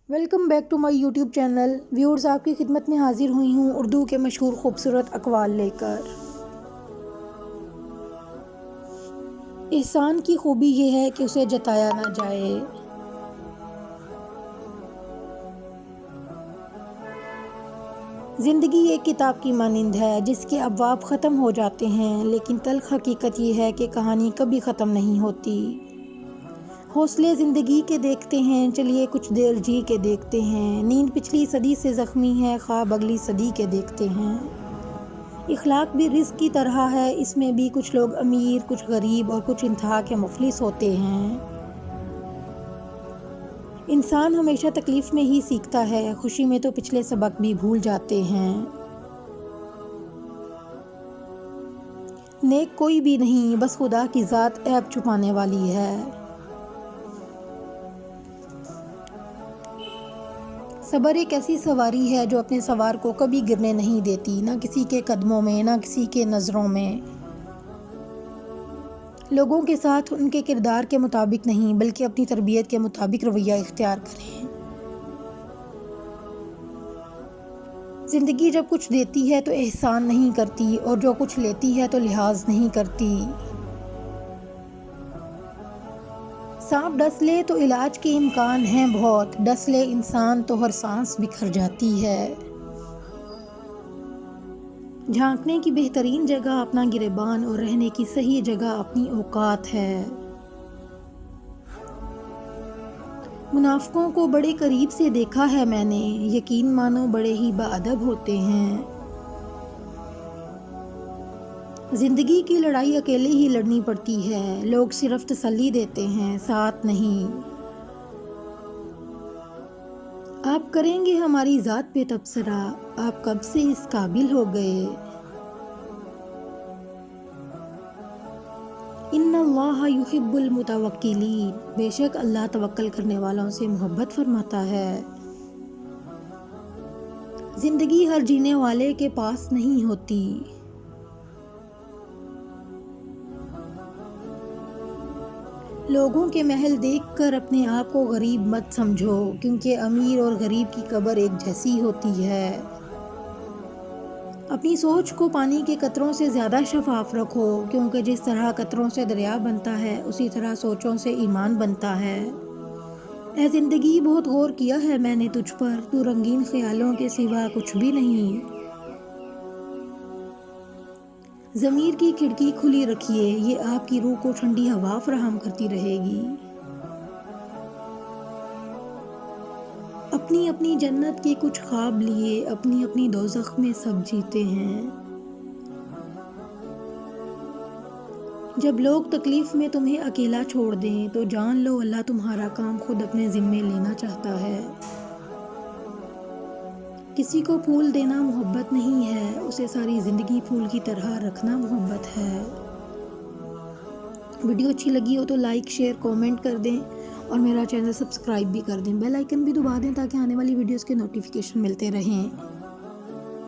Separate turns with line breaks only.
Welcome back to my YouTube channel viewers, آپ کی خدمت میں حاضر ہوئی ہوں اردو کے مشہور خوبصورت اقوال لے کر۔ احسان کی خوبی یہ ہے کہ اسے جتایا نہ جائے۔ زندگی ایک کتاب کی مانند ہے جس کے ابواب ختم ہو جاتے ہیں، لیکن تلخ حقیقت یہ ہے کہ کہانی کبھی ختم نہیں ہوتی۔ حوصلے زندگی کے دیکھتے ہیں، چلیے کچھ دیر جی کے دیکھتے ہیں۔ نیند پچھلی صدی سے زخمی ہے، خواب اگلی صدی کے دیکھتے ہیں۔ اخلاق بھی رزق کی طرح ہے، اس میں بھی کچھ لوگ امیر، کچھ غریب اور کچھ انتہا کے مفلس ہوتے ہیں۔ انسان ہمیشہ تکلیف میں ہی سیکھتا ہے، خوشی میں تو پچھلے سبق بھی بھول جاتے ہیں۔ نیک کوئی بھی نہیں، بس خدا کی ذات عیب چھپانے والی ہے۔ صبر ایک ایسی سواری ہے جو اپنے سوار کو کبھی گرنے نہیں دیتی، نہ کسی کے قدموں میں، نہ کسی کے نظروں میں۔ لوگوں کے ساتھ ان کے کردار کے مطابق نہیں، بلکہ اپنی تربیت کے مطابق رویہ اختیار کریں۔ زندگی جب کچھ دیتی ہے تو احسان نہیں کرتی، اور جو کچھ لیتی ہے تو لحاظ نہیں کرتی۔ سانپ ڈس لے تو علاج کے امکان ہیں بہت، ڈس لے انسان تو ہر سانس بکھر جاتی ہے۔ جھانکنے کی بہترین جگہ اپنا گریبان اور رہنے کی صحیح جگہ اپنی اوقات ہے۔ منافقوں کو بڑے قریب سے دیکھا ہے میں نے، یقین مانو بڑے ہی باادب ہوتے ہیں۔ زندگی کی لڑائی اکیلے ہی لڑنی پڑتی ہے، لوگ صرف تسلی دیتے ہیں، ساتھ نہیں۔ آپ کریں گے ہماری ذات پہ تبصرہ، آپ کب سے اس قابل ہو گئے۔ ان اللہ یحب المتوکلین، بے شک اللہ توکل کرنے والوں سے محبت فرماتا ہے۔ زندگی ہر جینے والے کے پاس نہیں ہوتی۔ لوگوں کے محل دیکھ کر اپنے آپ کو غریب مت سمجھو، کیونکہ امیر اور غریب کی قبر ایک جیسی ہوتی ہے۔ اپنی سوچ کو پانی کے قطروں سے زیادہ شفاف رکھو، کیونکہ جس طرح قطروں سے دریا بنتا ہے، اسی طرح سوچوں سے ایمان بنتا ہے۔ اے زندگی، بہت غور کیا ہے میں نے تجھ پر، تو رنگین خیالوں کے سوا کچھ بھی نہیں۔ ضمیر کی کھڑکی کھلی رکھیے، یہ آپ کی روح کو ٹھنڈی ہوا فراہم کرتی رہے گی۔ اپنی اپنی جنت کے کچھ خواب لیے، اپنی اپنی دوزخ میں سب جیتے ہیں۔ جب لوگ تکلیف میں تمہیں اکیلا چھوڑ دیں تو جان لو اللہ تمہارا کام خود اپنے ذمے لینا چاہتا ہے۔ کسی کو پھول دینا محبت نہیں ہے، اسے ساری زندگی پھول کی طرح رکھنا محبت ہے۔ ویڈیو اچھی لگی ہو تو لائک، شیئر، کومنٹ کر دیں اور میرا چینل سبسکرائب بھی کر دیں، بیل آئیکن بھی دبا دیں تاکہ آنے والی ویڈیوز کے نوٹیفیکیشن ملتے رہیں۔